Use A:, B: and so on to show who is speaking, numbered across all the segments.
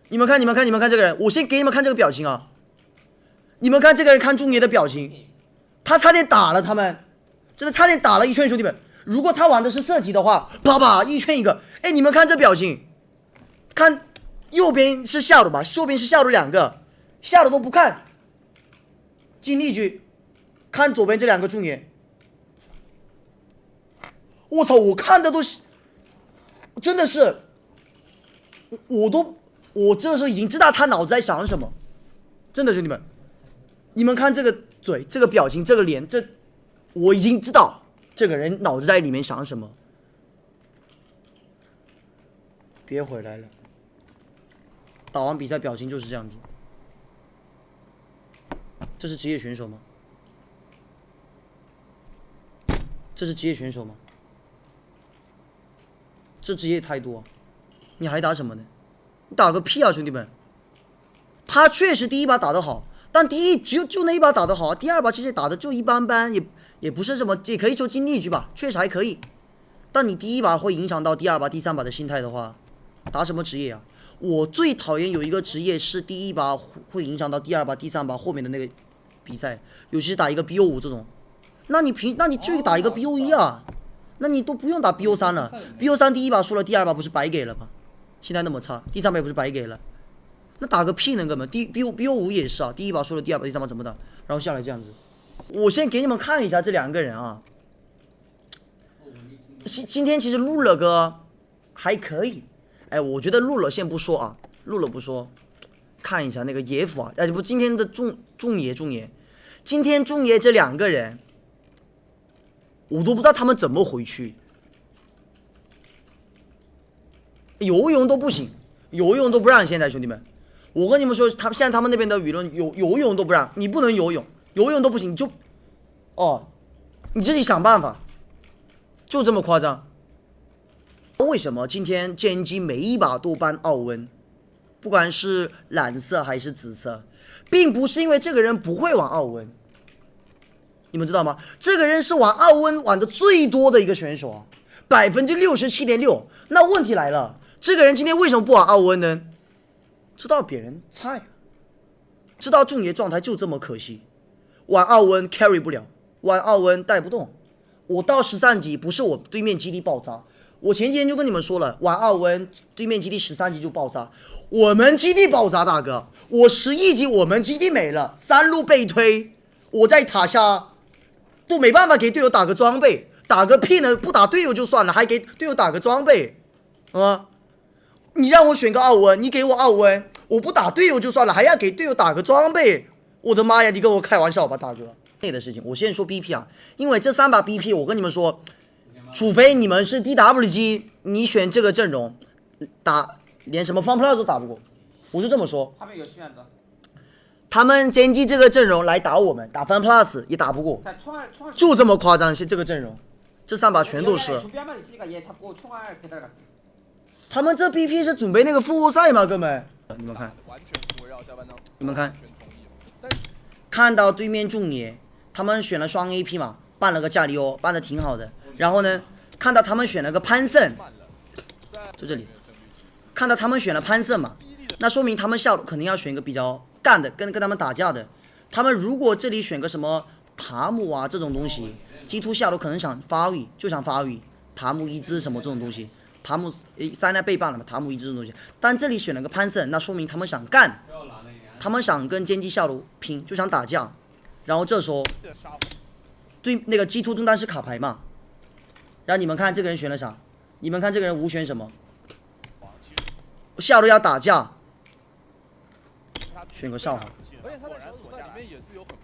A: 你们看这个人，我先给你们看这个表情啊！你们看这个人看中野的表情，他差点打了他们，真的差点打了一圈，兄弟们。如果他玩的是色题的话，啪一圈一个。哎，你们看这表情，看右边是下路吧，右边是下路2个，下路都不看，尽力去看左边这2个中野。我操，我看的都是，真的是，我这时候已经知道他脑子在想什么，真的兄弟们，你们看这个嘴、这个表情、这个脸，我已经知道这个人脑子在里面想什么。别回来了，打完比赛表情就是这样子。这是职业选手吗？这是职业选手吗？这职业态度啊！你还打什么呢？你打个屁啊，兄弟们！他确实第一把打得好，但就那一把打得好，第2把其实打的就一般般，也不是什么，也可以说尽力去吧，确实还可以。但你第一把会影响到第2把、第3把的心态的话，打什么职业啊？我最讨厌有一个职业是第一把会影响到第2把、第3把后面的那个比赛，尤其是打一个 BO5 这种，那你就打一个 BO1 啊，那你都不用打 BO3 了。BO3 第一把输了，第2把不是白给了吗？现在那么差，第3把也不是白给了，那打个屁呢，哥们！BO5 也是啊，第一把输了，第2把、第3把怎么打？然后下来这样子。我先给你们看一下这2个人啊。今天其实录了个还可以，哎，我觉得录了先不说啊，录了不说，看一下那个野辅啊，哎不，今天的仲野，今天仲野这2个人，我都不知道他们怎么回去。游泳都不行，游泳都不让。现在兄弟们，我跟你们说，现在他们那边的舆论游泳都不让，你不能游泳，游泳都不行，你自己想办法，就这么夸张。为什么今天剑姬每一把都搬奥温，不管是蓝色还是紫色，并不是因为这个人不会玩奥温，你们知道吗？这个人是玩奥温玩的最多的一个选手啊，67.6%。那问题来了。这个人今天为什么不玩奥温呢？知道别人菜啊，知道仲野状态就这么可惜，玩奥温 carry 不了，玩奥温带不动。我到13级不是我对面基地爆炸，我前几天就跟你们说了，玩奥温对面基地13级就爆炸，我们基地爆炸大哥，我11级我们基地没了，3路被推，我在塔下都没办法给队友打个装备，打个屁呢？不打队友就算了，还给队友打个装备啊！你让我选个奥温，你给我奥温，我不打队友就算了，还要给队友打个装备，我的妈呀！你跟我开玩笑吧，大哥。内的事情，我先说 BP 啊，因为这3把 BP， 我跟你们说，除非你们是 DW 机，你选这个阵容，连什么 FunPlus 都打不过，我就这么说。
B: 他们有选的。
A: 他们歼击这个阵容来打我们，打 FunPlus 也打不过，就这么夸张，这个阵容，这3把全都是。他们这 BP 是准备那个复活赛吗，哥们？你们看，看到对面仲野，他们选了双 AP 嘛，办了个加里欧，办的挺好的。然后呢，看到他们选了个潘胜，就这里，看到他们选了潘胜嘛，那说明他们下路肯定要选一个比较干的，跟他们打架的。他们如果这里选个什么塔姆啊这种东西，G2下路可能想发育，就想发育塔姆一只什么这种东西。塔姆3代被办了嘛？塔姆一这种东西，但这里选了个潘胜，那说明他们想干，他们想跟歼击下路拼，就想打架。然后这时候，那个 G2 中单是卡牌嘛？然后你们看这个人选了啥？你们看这个人无选什么？下路要打架，选个少华。
C: 而且他在小组赛里面也是有很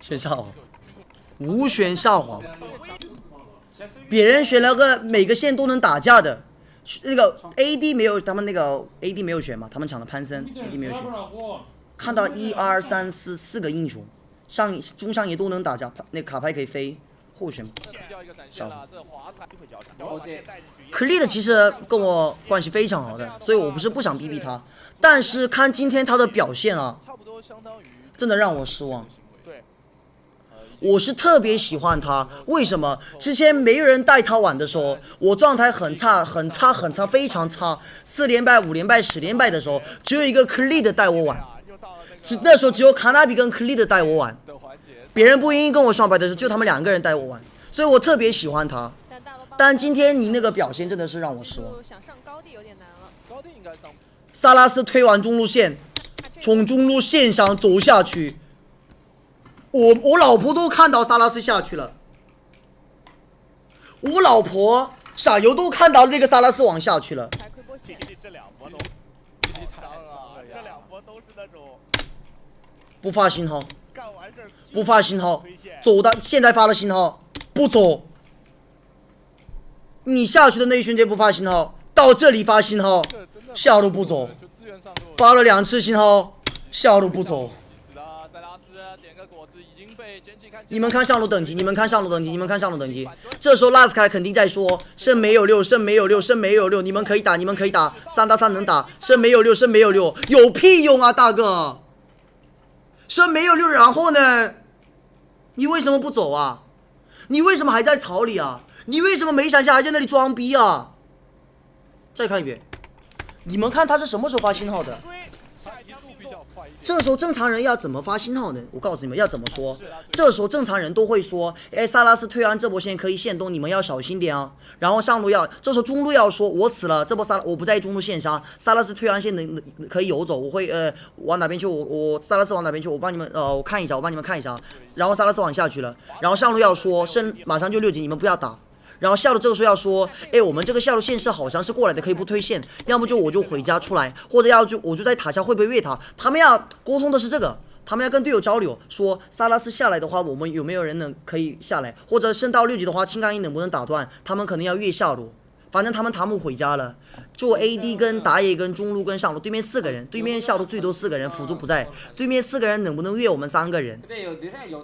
A: 选少华，无选少华。别人选了个每个线都能打架的，那个 AD 没有，他们那个 AD 没有选嘛，他们抢了潘森 ，AD 没有选。看到1、2、3、4个英雄，中上野都能打架，那卡牌可以飞，后选。小Creed 其实跟我关系非常好的，所以我不想逼他，但是看今天他的表现啊，真的让我失望。我是特别喜欢他。为什么？之前没人带他玩的时候，我状态很差，非常差。4连败、5连败、10连败的时候，只有一个 Cleed 带我玩。那时候只有卡纳比跟 Cleed 带我玩，别人不愿意跟我上牌的时候，就他们2个人带我玩，所以我特别喜欢他。但今天你那个表现真的是让我失望。
B: 想上高地有点难了。
C: 高地应该上。
A: 萨拉斯推完中路线，从中路线上走下去。我老婆都看到萨拉斯下去了，我老婆傻油都看到那个萨拉斯往下去了。
D: 这两波都太伤了，这两波都是那种
A: 不发信号，
D: 干完事
A: 不发信号，走的现在发了信号，不走。你下去的那一瞬间不发信号，到这里发信号，下路不走，发了2次信号，下路不走。你们看上路等级，你们看上路等级，你们看上路等级。这时候拉斯凯肯定在说胜没有6，胜没有6，胜没有6，你们可以打，你们可以打，3打3能打，胜没有6，胜没有6，有屁用啊，大哥！胜没有6，然后呢？你为什么不走啊？你为什么还在草里啊？你为什么没闪下还在那里装逼啊？再看一遍，你们看他是什么时候发信号的？这时候正常人要怎么发信号呢？我告诉你们要怎么说。这时候正常人都会说，哎，萨拉斯推完这波线可以限动，你们要小心点啊。然后上路要，这时候中路要说，我死了，这波我不在中路线上，萨拉斯推完线可以游走，我会往哪边去？我萨拉斯往哪边去？我帮你们我看一下，我帮你们看一下。然后萨拉斯往下去了，然后上路要说马上就6级，你们不要打。然后下路这个时候要说，哎，我们这个下路线是好像是过来的，可以不推线，要么就我就回家出来，或者我就在塔下会不会越塔？他们要沟通的是这个，他们要跟队友交流，说萨拉斯下来的话，我们有没有人可以下来？或者升到6级的话，青钢印能不能打断？他们可能要越下路，反正他们塔姆回家了，就 AD 跟打野跟中路跟上路，对面4个人，对面下路最多4个人，辅助不在，对面4个人能不能越我们3个人？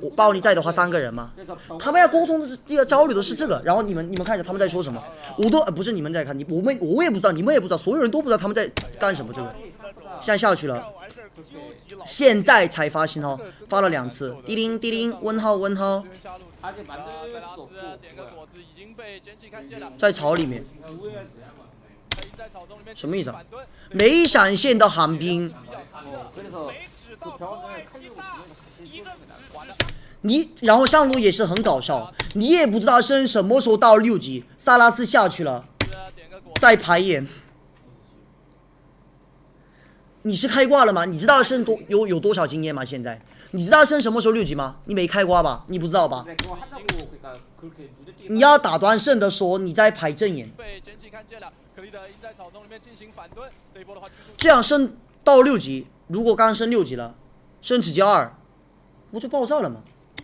A: 我暴力在的话3个人吗？他们要沟通的这个交流的是这个，然后你们看一下他们在说什么，我都不是你们在看，我也不知道，你们也不知道，所有人都不知道他们在干什么。这个现在下去了，现在才发信号，发了2次，滴铃滴铃，问号问号，在草里面。什么意思啊？没闪现的寒冰，然后上路也是很搞笑，你也不知道升什么时候到6级，萨拉斯下去了，在排演。你是开挂了吗？你知道升有多少经验吗？现在你知道升什么时候6级吗？你没开挂吧？你不知道吧？你要打断胜的时候，你在排正眼。这样升到6级，如果刚升6级了，升直接2，不就爆炸了吗？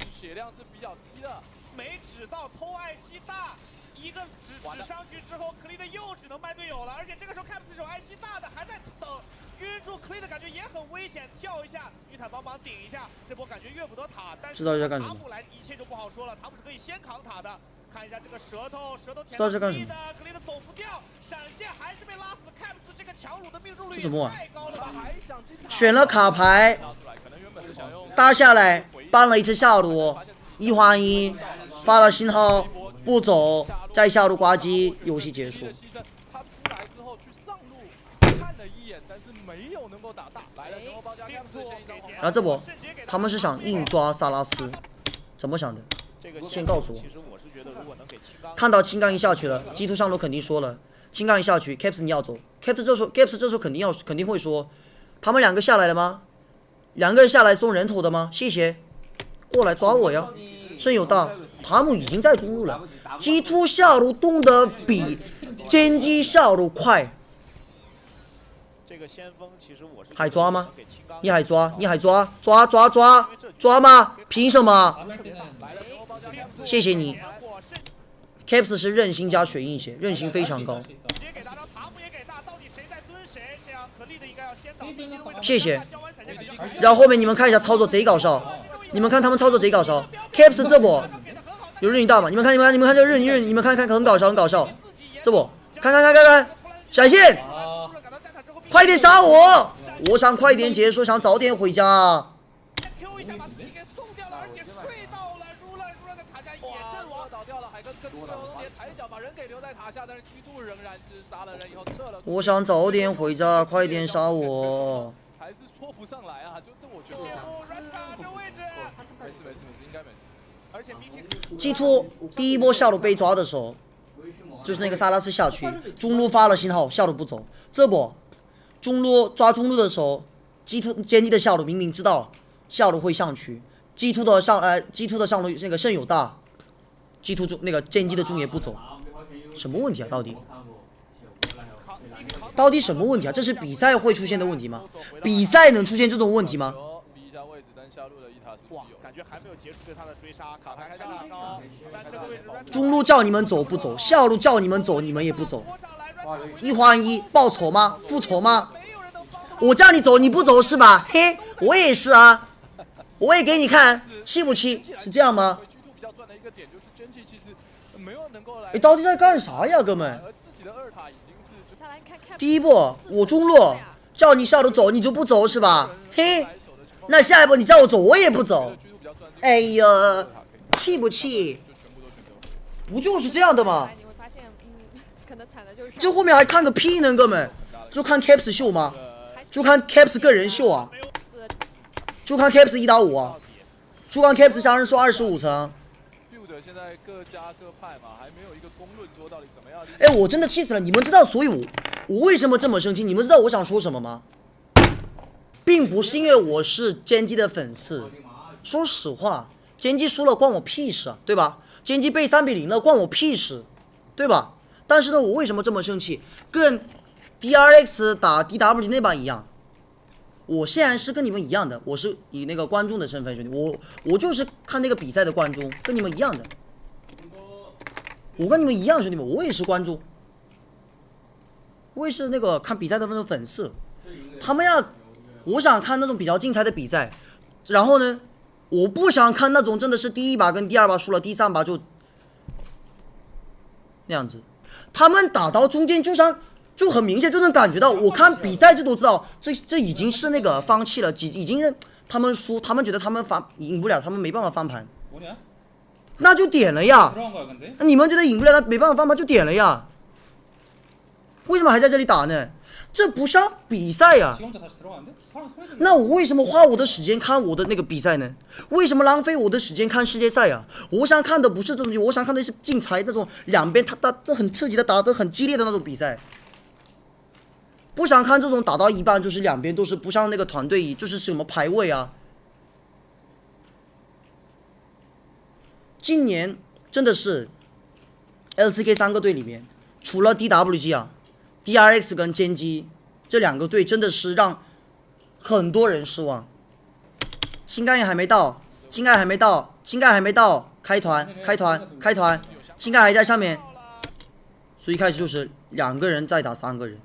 D: 血量是比较低的，没指到偷艾希大，一个指上去之后，克利的又只能卖队友了，而且这个时候看不是有艾希大的还在等。晕住 Cleed 感觉也很危险，跳一下，绿塔帮忙顶一下，这波感觉越不得塔，但是塔姆来一切就不好说了，塔姆是可以先扛塔的。看一下这个舌头舔到 Cleed 走不掉，闪现还是被拉死 ，Caps 这个强弩的命中率太高了吧？
A: 选了卡牌，搭下来搬了一次下路，1换1，发了信号，不走，在下路挂机，游戏结束。然后这波他们是想硬抓萨拉斯，怎么想的？先告诉我。看到青钢一下去了，基图上路肯定说了，青钢一下去 ，Caps 你要走 ，Caps 这时候肯定会说，他们2个下来了吗？2个人下来送人头的吗？谢谢，过来抓我呀！胜有大，塔姆已经在中路了，基图下路动得比甄姬下路快。还抓吗？你还抓？你还抓？抓吗？凭什么？谢谢你。Caps 是韧性加血印血，韧性非常高。谢谢。然后后面你们看一下操作贼搞笑，你们看他们操作贼搞笑。Caps 这波有韧性大吗？你们看这个韧，你们看很搞笑。这波看，闪现！快点杀我！我想快点结束，想早点回家。
C: 最后龙蝶抬脚把人给留在塔下，但是居度仍然是杀了人以后撤了。
A: 我想早点回家，快点杀我。
C: 还是说不上来啊，就这我觉得。
D: 这位置。
C: 没事，应该没事。
D: 而且比起
A: G突第一波下路被抓的时候，就是那个萨拉斯下区，中路发了信号，下路不走。这波中路抓中路的时候，G突歼击的下路明明知道下路会上区，G突的上路那个胜有大，G突中那个歼击的中野不走，什么问题啊？到底什么问题啊？这是比赛会出现的问题吗？比赛能出现这种问题吗？
C: 逼一下位置，但下路的一塔是
D: 哇，感觉还没有结束对他的追杀，卡牌开大招，但这个位置
A: 中路叫你们走不走，下路叫你们走你们也不走，一换一报仇吗？复仇吗？我叫你走你不走是吧？嘿，我也是啊，我也给你看，气不气？是这样吗？
C: 居度比较赚的一个点就是真气其实没有能够来。
A: 你到底在干啥呀，哥们？
C: 而自己的二塔已经是。
A: 第一步，我中路叫你下路走，你就不走是吧？嘿，那下一步你叫我走，我也不走。哎呀，气不气？不就是这样的吗？
B: 你会发现，可能惨的就是
A: 这后面还看个屁呢，哥们！就看 Caps 秀吗？就看 Caps 个人秀啊？就看 Caps 1打5啊？就看 Caps 杀人数25层？
C: 现在各家各派嘛，还没有一个公论说到底怎么样。
A: 哎，我真的气死了！你们知道，所以我为什么这么生气？你们知道我想说什么吗？并不是因为我是歼击的粉丝，说实话，歼击输了关我屁事啊，对吧？歼击被3-0了关我屁事，对吧？但是呢，我为什么这么生气？跟 DRX 打 DW 那把一样，我现在是跟你们一样的，我是以那个观众的身份，兄弟，我就是看那个比赛的观众，跟你们一样的。我跟你们一样，兄弟们，我也是观众，我也是那个看比赛的那种粉丝。他们我想看那种比较精彩的比赛，然后呢，我不想看那种真的是第一把跟第二把输了，第三把就那样子。他们打到中间就很明显就能感觉到，我看比赛就都知道，这已经是那个放弃了，已经他们输，他们觉得他们赢不了，他们没办法翻盘。那就点了呀！你们觉得赢不了，那没办法翻盘就点了呀！为什么还在这里打呢？这不像比赛呀！那我为什么花我的时间看我的那个比赛呢？为什么浪费我的时间看世界赛呀？我想看的不是这种东西，我想看的是竞彩那种两边这很刺激的打得很激烈的那种比赛。不想看这种打到一半就是两边都是不像那个团队就是什么排位啊。今年真的是 LCK 3个队里面，除了 DWG 啊 ，DRX 跟歼击这2个队真的是让很多人失望。新盖也还没到，新盖还没到，新盖还没到，开团，新盖还在上面，所以一开始就是2个人再打3个人。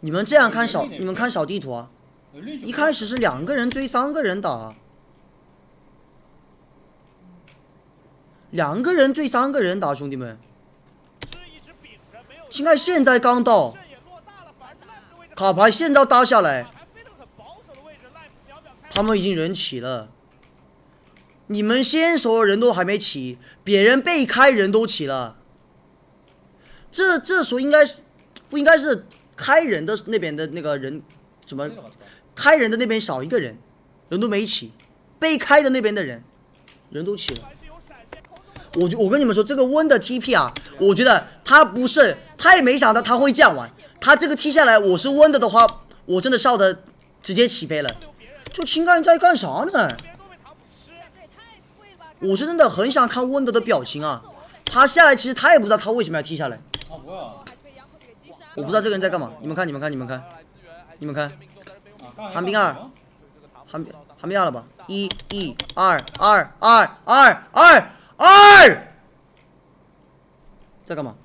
A: 你们这样看你们看小地图啊，一开始是2个人追3个人打。2个人追3个人打，兄弟们。现在刚到，卡牌现在搭下来，他们已经人起了。你们先手人都还没起，别人被开人都起了。这时候不应该是开人的那边的那个人怎么？开人的那边少1个人，人都没起，被开的那边的人都起了。我跟你们说，这个温的 TP 啊，我觉得他也没想到他会这样玩。他这个踢下来，我是温的话，我真的笑的直接起飞了。就青干在干啥呢？我是真的很想看温的表情啊。他下来其实他也不知道他为什么要踢下来。我不知道这个人在干嘛。你们看，寒冰2，寒冰2了吧？1、1、2、2，在干嘛？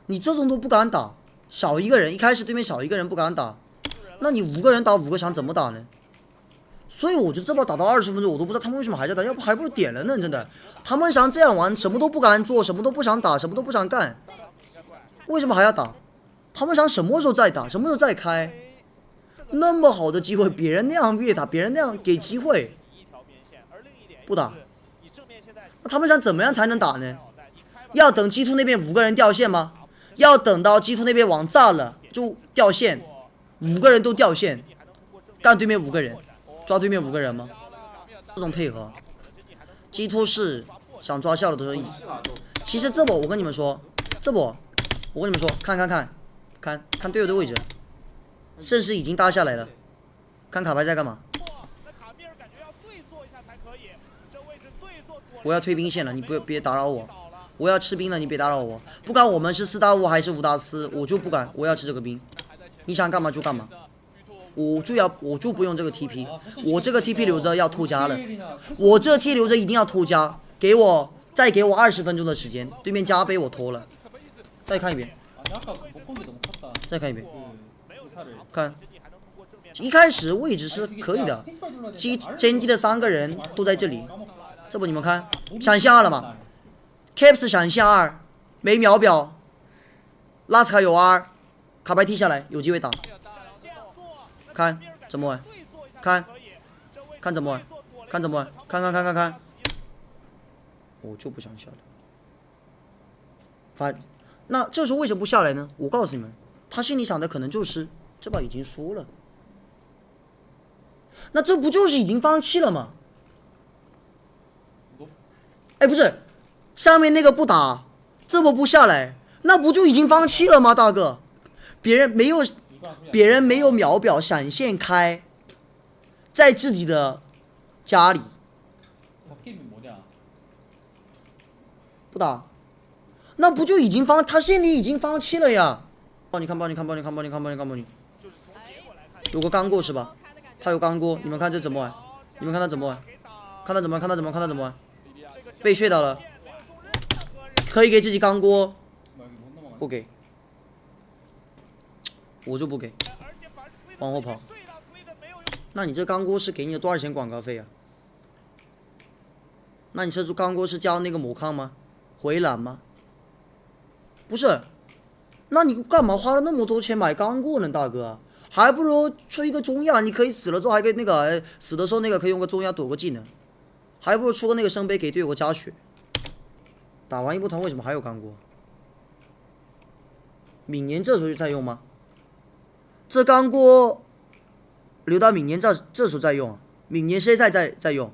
A: 你这种都不敢打，少1个人，一开始对面少1个人不敢打，那你5个人打5个想怎么打呢？所以我觉得这把打到20分钟，我都不知道他们为什么还在打，要不还不如点了呢，真的。他们想这样玩，什么都不敢做，什么都不想打，什么都不想干，为什么还要打？他们想什么时候再打，什么时候再开？那么好的机会，别人那样越打，别人那样给机会，不打。那他们想怎么样才能打呢？要等 G2 那边5个人掉线吗？要等到 G2 那边网炸了就掉线，5个人都掉线，干对面5个人，抓对面5个人吗？这种配合 ，G2 是想抓笑的都是。其实这波我跟你们说，这波我跟你们说，看队友的位置，盛世已经搭下来了，看卡牌在干嘛？我要推兵线了，你别打扰我。我要吃兵了，你别打扰我。不管我们是4打5还是5打4，我就不敢，我要吃这个兵。你想干嘛就干嘛，我就不用这个 TP， 我这个 TP 留着要偷家了，我这 T 留着一定要偷家，再给我20分钟的时间，对面加杯我偷了。再看一遍，再看一遍，看，一开始位置是可以的，GNG 的3个人都在这里，这不你们看，闪现2了嘛？ Caps 闪现2，没秒表，拉斯卡有 R， 卡牌踢下来有机会打。看怎么玩，看怎么玩，看，我就不想下来。那这时候为什么不下来呢？我告诉你们，他心里想的可能就是这把已经输了，那这不就是已经放弃了吗？哎，不是。上面那个不打，这波不下来，那不就已经放弃了吗，大哥？别人没有秒表闪现开，在自己的家里不打，那不就已经他心里已经放弃了呀？帮你看，有个刚过是吧？他有刚过，你们看这怎么玩？你们看他怎么玩？看他怎么玩？被血到了。可以给自己刚锅，不给，我就不给，往后跑。那你这刚锅是给你的多少钱广告费啊？那你这刚锅是交那个某康吗？回蓝吗？不是，那你干嘛花了那么多钱买刚锅呢，大哥？还不如出一个中亚，你可以死了之后还可以那个死的时候那个可以用个中亚躲个技能，还不如出个那个圣杯给队友个加血。打完一波团为什么还有刚锅？明年这时候就在用吗？这刚锅留到明年这时候再用，明年谁再用？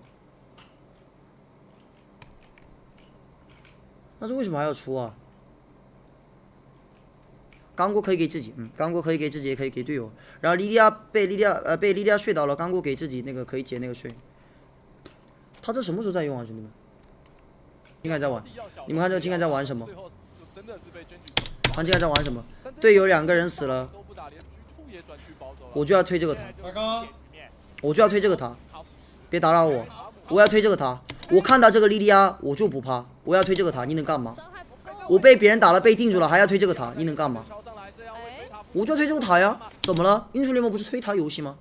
A: 那这为什么还要出啊？刚锅可以给自己，刚锅可以给自己，也可以给队友。然后被莉莉娅睡倒了，刚锅给自己那个可以解那个睡。他这什么时候在用啊，兄弟们？金凯在玩，你们看这个金凯在玩什么？看金凯在玩什么？队友2个人死了，我就要推这个塔，别打扰我，我要推这个塔。我看到这个莉莉娅，我就不怕，我要推这个塔，你能干嘛？我被别人打了，被定住了，还要推这个塔，你能干嘛？我就要推这个塔呀，怎么了？英雄联盟不是推塔游戏吗？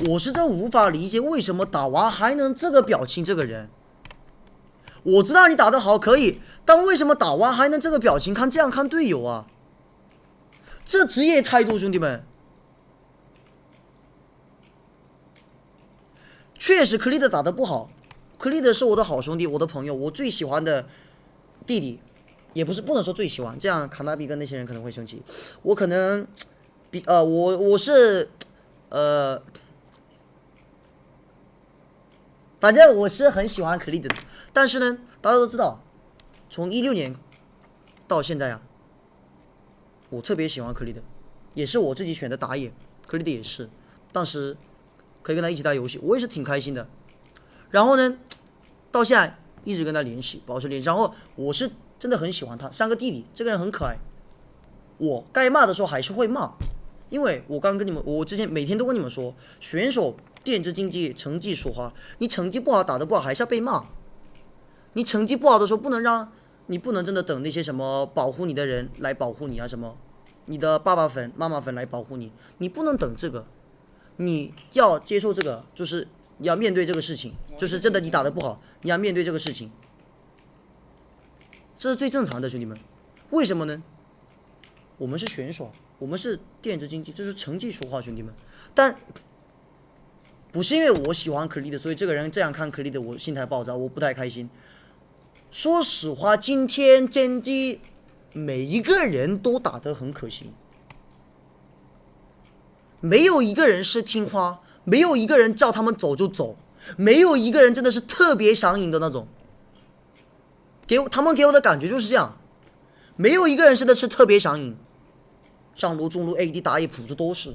A: 我是真无法理解为什么打完还能这个表情，这个人。我知道你打得好可以，但为什么打完还能这个表情？这样看队友啊，这职业态度，兄弟们。确实，克利德打得不好。克利德是我的好兄弟，我的朋友，我最喜欢的弟弟，也不能说最喜欢，这样卡纳比跟那些人可能会生气。我可能我是反正我是很喜欢克利德的。但是呢，大家都知道，从16年到现在啊，我特别喜欢克利德，也是我自己选的打野，克利德也是，当时可以跟他一起打游戏，我也是挺开心的。然后呢，到现在一直跟他联系，保持联系。然后我是真的很喜欢他，像个弟弟，这个人很可爱。我该骂的时候还是会骂，因为我刚跟你们，我之前每天都跟你们说，选手电子竞技成绩说话，你成绩不好打得不好还是要被骂。你成绩不好的时候，你不能真的等那些什么保护你的人来保护你啊，什么你的爸爸粉、妈妈粉来保护你，你不能等这个，你要接受这个，就是你要面对这个事情，就是真的你打得不好，你要面对这个事情，这是最正常的，兄弟们。为什么呢？我们是选手，我们是电子竞技，就是成绩说话，兄弟们。但不是因为我喜欢可丽的，所以这个人这样看可丽的，我心态爆炸，我不太开心。说实话，今天真机每一个人都打得很可惜，没有一个人是听话，没有一个人叫他们走就走，没有一个人真的是特别想赢的那种。他们给我的感觉就是这样，没有一个人真的是特别想赢。上路、中路、AD 打野普子都是。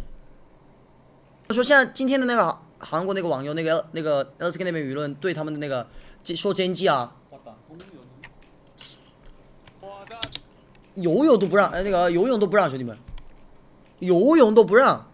A: 说现在今天的那个韩国那个网友那个LCK 那边舆论对他们的那个说奸计啊，游泳都不让，那个游泳都不让，兄弟们，游泳都不让。